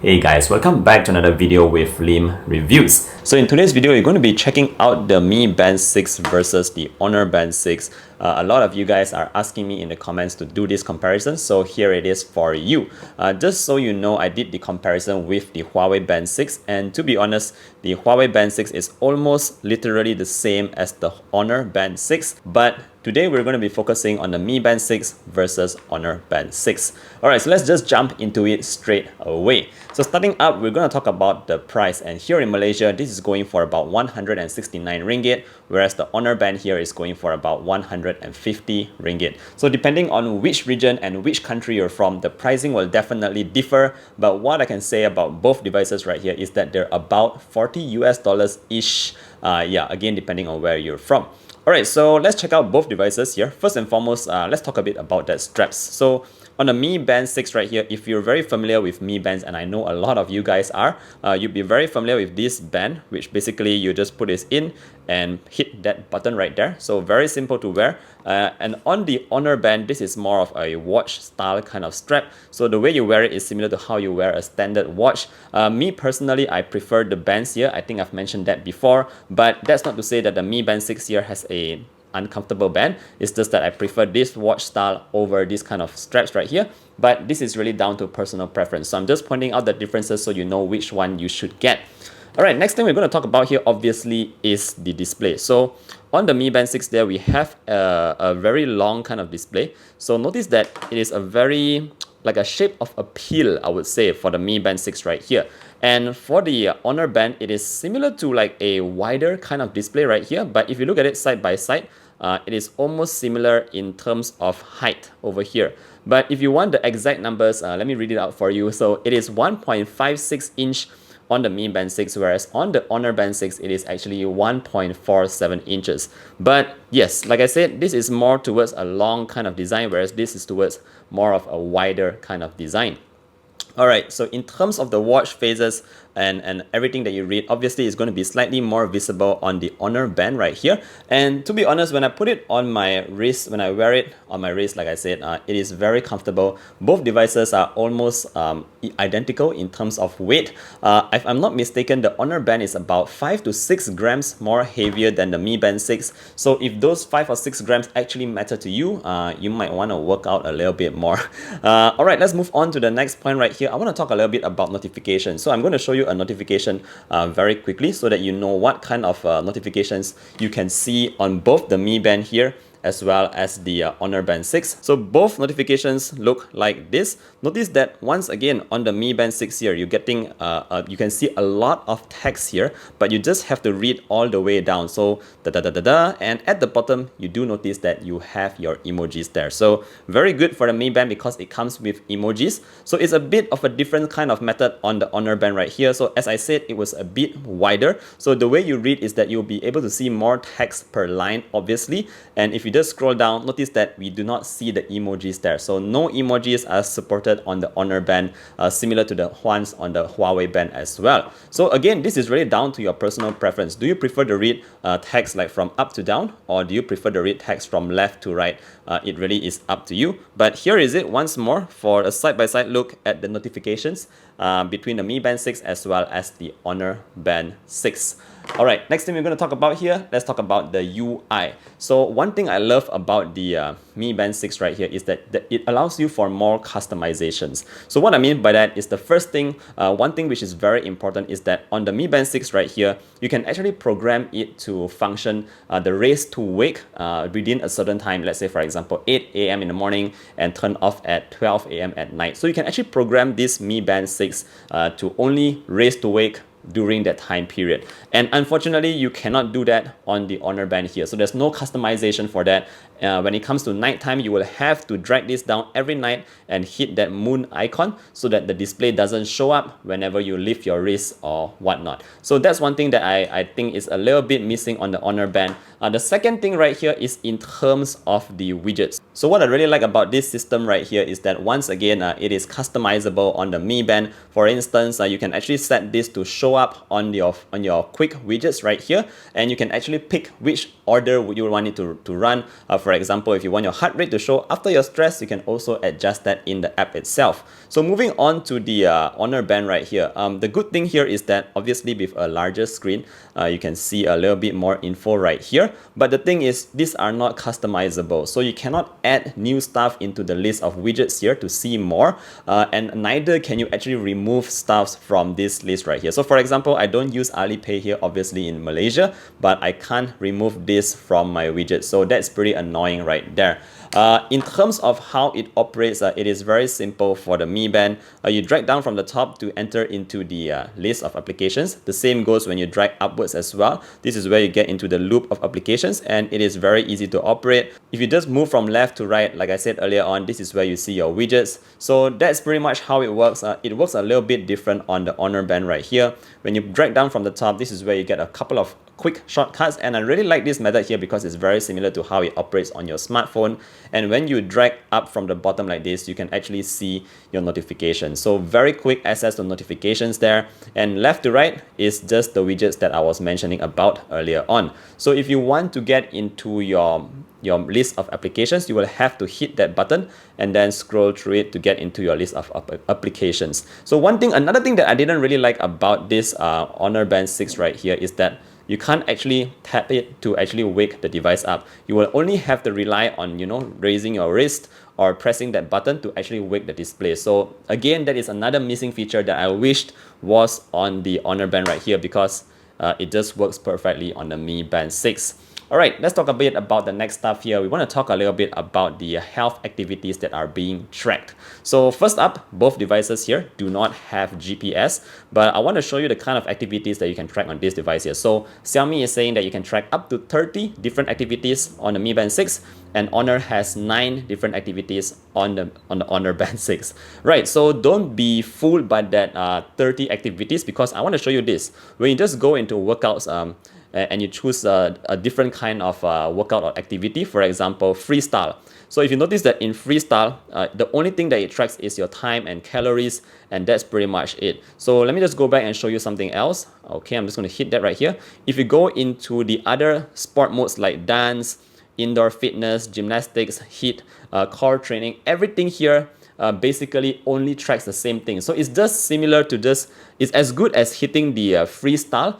Hey guys, welcome back to another video with Lim Reviews. So in today's video, you're going to be checking out the Mi Band 6 versus the Honor Band 6. A lot of you guys are asking me in the comments to do this comparison, so here it is for you. Just so you know, I did the comparison with the Huawei Band 6, and to be honest, the Huawei Band 6 is almost literally the same as the Honor Band 6, but today we're going to be focusing on the Mi Band 6 versus Honor Band 6. Alright, so let's just jump into it straight away. So starting up, we're going to talk about the price, and here in Malaysia, this is going for about 169 ringgit, whereas the Honor Band here is going for about 150 ringgit. So depending on which region and which country you're from, the pricing will definitely differ, but what I can say about both devices right here is that they're about 40 US dollars-ish, again, depending on where you're from. Alright, so let's check out both devices here. First and foremost, let's talk a bit about the straps. So on the Mi Band 6 right here, if you're very familiar with Mi Bands, and I know a lot of you guys are, you'd be very familiar with this band, which basically you just put this in and hit that button right there. So very simple to wear. And on the Honor Band, this is more of a watch style kind of strap. So the way you wear it is similar to how you wear a standard watch. Me personally, I prefer the bands here. I think I've mentioned that before, but that's not to say that the Mi Band 6 here has a uncomfortable band. It's just that I prefer this watch style over this kind of straps right here, but this is really down to personal preference. So I'm just pointing out the differences so you know which one you should get. Alright, next thing we're going to talk about here obviously is the display. So on the Mi Band 6 there, we have a very long kind of display. So notice that it is a very like a shape of a pill, I would say, for the Mi Band 6 right here. And for the Honor Band, it is similar to like a wider kind of display right here, but if you look at it side by side, it is almost similar in terms of height over here. But if you want the exact numbers, let me read it out for you. So it is 1.56 inch on the Mi Band 6, whereas on the Honor Band 6, it is actually 1.47 inches. But yes, like I said, this is more towards a long kind of design, whereas this is towards more of a wider kind of design. Alright, so in terms of the watch faces and everything that you read, obviously it's going to be slightly more visible on the Honor Band right here. And to be honest, when I put it on my wrist, when I wear it on my wrist, like I said, it is very comfortable. Both devices are almost identical in terms of weight. If I'm not mistaken, the Honor Band is about 5 to 6 grams more heavier than the Mi Band 6. So if those 5 or 6 grams actually matter to you, you might want to work out a little bit more. Alright, let's move on to the next point right here. I want to talk a little bit about notifications. So I'm going to show you a notification very quickly so that you know what kind of notifications you can see on both the Mi Band here as well as the Honor Band 6. So both notifications look like this. Notice that once again on the Mi Band 6 here, you're getting, you can see a lot of text here, but you just have to read all the way down. So and at the bottom, you do notice that you have your emojis there. So very good for the Mi Band because it comes with emojis. So it's a bit of a different kind of method on the Honor Band right here. So as I said, it was a bit wider. So the way you read is that you'll be able to see more text per line, obviously. And if you just scroll down, notice that we do not see the emojis there. So no emojis are supported on the Honor Band, similar to the ones on the Huawei Band as well. So again, this is really down to your personal preference. Do you prefer to read text like from up to down, or do you prefer to read text from left to right? It really is up to you. But here is it once more for a side-by-side look at the notifications between the Mi Band 6 as well as the Honor Band 6. Alright, next thing we're going to talk about here, let's talk about the UI. So one thing I love about the Mi Band 6 right here is that it allows you for more customizations. So what I mean by that is the first thing, one thing which is very important is that on the Mi Band 6 right here, you can actually program it to function the raise to wake within a certain time. Let's say for example 8 a.m. in the morning and turn off at 12 a.m. at night. So you can actually program this Mi Band 6 to only raise to wake during that time period. And unfortunately, you cannot do that on the Honor Band here. So there's no customization for that. When it comes to nighttime, you will have to drag this down every night and hit that moon icon so that the display doesn't show up whenever you lift your wrist or whatnot. So that's one thing that I think is a little bit missing on the Honor Band. The second thing right here is in terms of the widgets. So what I really like about this system right here is that once again, it is customizable on the Mi Band. For instance, you can actually set this to show up on your quick widgets right here, and you can actually pick which order would you want it to run. For example, if you want your heart rate to show after your stress, you can also adjust that in the app itself. So moving on to the Honor Band right here. The good thing here is that obviously with a larger screen, you can see a little bit more info right here. But the thing is, these are not customizable. So you cannot add new stuff into the list of widgets here to see more. And neither can you actually remove stuff from this list right here. So for example, I don't use Alipay here, obviously in Malaysia, but I can't remove this from my widget. So that's pretty annoying right there. In terms of how it operates, it is very simple for the Mi Band. You drag down from the top to enter into the list of applications. The same goes when you drag upwards as well. This is where you get into the loop of applications, and it is very easy to operate. If you just move from left to right, like I said earlier on, this is where you see your widgets. So that's pretty much how it works. It works a little bit different on the Honor Band right here. When you drag down from the top, this is where you get a couple of quick shortcuts, and I really like this method here because it's very similar to how it operates on your smartphone. And when you drag up from the bottom like this, you can actually see your notifications. So very quick access to notifications there, and left to right is just the widgets that I was mentioning about earlier on. So if you want to get into your list of applications, you will have to hit that button and then scroll through it to get into your list of applications. So another thing that I didn't really like about this Honor Band 6 right here is that you can't actually tap it to actually wake the device up. You will only have to rely on, raising your wrist or pressing that button to actually wake the display. So again, that is another missing feature that I wished was on the Honor Band right here, because it just works perfectly on the Mi Band 6. All right, let's talk a bit about the next stuff here. We want to talk a little bit about the health activities that are being tracked. So first up, both devices here do not have GPS, but I want to show you the kind of activities that you can track on this device here. So Xiaomi is saying that you can track up to 30 different activities on the Mi Band 6, and Honor has 9 different activities on the Honor Band 6. Right, so don't be fooled by that 30 activities, because I want to show you this. When you just go into workouts, and you choose a different kind of workout or activity, for example, freestyle. So if you notice that in freestyle, the only thing that it tracks is your time and calories, and that's pretty much it. So let me just go back and show you something else. Okay, I'm just going to hit that right here. If you go into the other sport modes like dance, indoor fitness, gymnastics, HIIT, core training, everything here basically only tracks the same thing. So it's just similar to it's as good as hitting the freestyle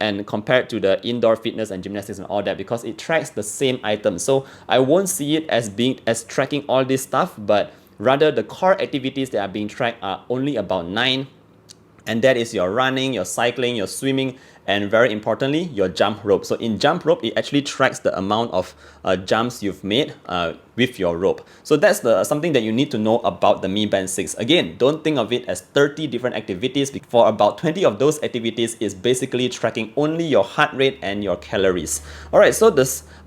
and compared to the indoor fitness and gymnastics and all that, because it tracks the same items. So I won't see it as tracking all this stuff, but rather the core activities that are being tracked are only about 9. And that is your running, your cycling, your swimming, and very importantly, your jump rope. So in jump rope, it actually tracks the amount of jumps you've made with your rope. So that's something that you need to know about the Mi Band 6. Again, don't think of it as 30 different activities. For about 20 of those activities is basically tracking only your heart rate and your calories. All right, so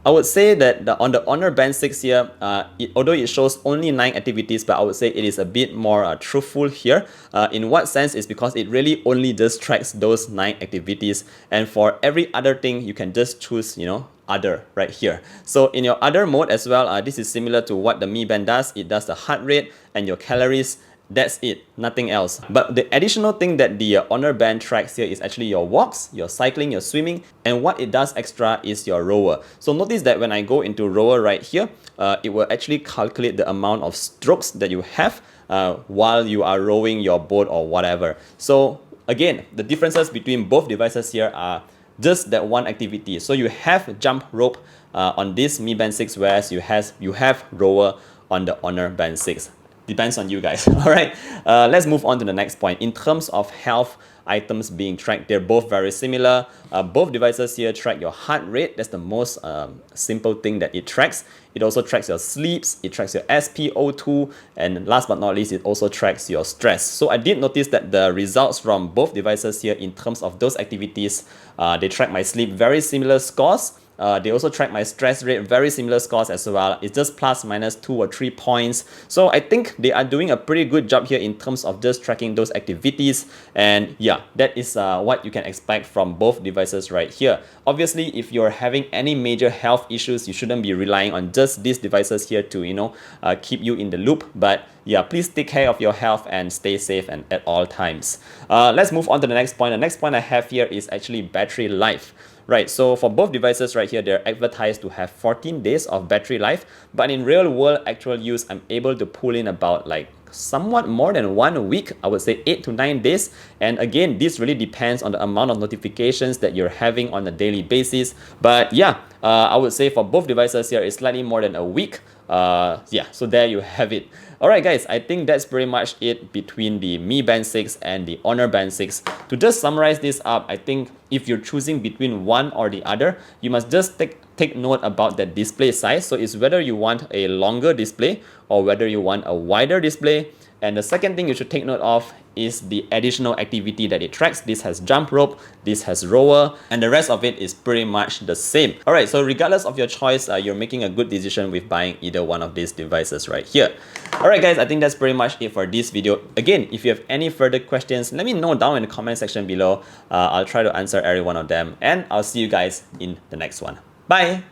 I would say that on the Honor Band 6 here, although it shows only 9 activities, but I would say it is a bit more truthful here. In what sense? Is because it really only just tracks those 9 activities, and for every other thing, you can just choose, other right here. So in your other mode as well, this is similar to what the Mi Band does. It does the heart rate and your calories. That's it, nothing else. But the additional thing that the Honor Band tracks here is actually your walks, your cycling, your swimming, and what it does extra is your rower. So notice that when I go into rower right here, it will actually calculate the amount of strokes that you have while you are rowing your boat or whatever. So again, the differences between both devices here are just that one activity. So you have jump rope on this Mi Band 6, whereas you have rower on the Honor Band 6. Depends on you guys. All right, let's move on to the next point. In terms of health items being tracked, they're both very similar. Both devices here track your heart rate. That's the most simple thing that it tracks. It also tracks your sleeps, it tracks your SpO2, and last but not least, it also tracks your stress. So I did notice that the results from both devices here in terms of those activities, they track my sleep, very similar scores. They also track my stress rate, very similar scores as well. It's just plus minus 2 or 3 points. So I think they are doing a pretty good job here in terms of just tracking those activities. And yeah, that is what you can expect from both devices right here. Obviously, if you're having any major health issues, you shouldn't be relying on just these devices here to, keep you in the loop. But yeah, please take care of your health and stay safe and at all times. Let's move on to the next point. The next point I have here is actually battery life. right? So for both devices right here, they're advertised to have 14 days of battery life, but in real world actual use, I'm able to pull in about like somewhat more than 1 week. I would say 8 to 9 days. And again, this really depends on the amount of notifications that you're having on a daily basis. But yeah, I would say for both devices here, it's slightly more than a week. Yeah, so there you have it. Alright guys, I think that's pretty much it between the Mi Band 6 and the Honor Band 6. To just summarize this up, I think if you're choosing between one or the other, you must just take note about that display size. So it's whether you want a longer display or whether you want a wider display. And the second thing you should take note of is the additional activity that it tracks. This has jump rope, this has rower, and the rest of it is pretty much the same. Alright, so regardless of your choice, you're making a good decision with buying either one of these devices right here. Alright guys, I think that's pretty much it for this video. Again, if you have any further questions, let me know down in the comment section below. I'll try to answer every one of them, and I'll see you guys in the next one. Bye!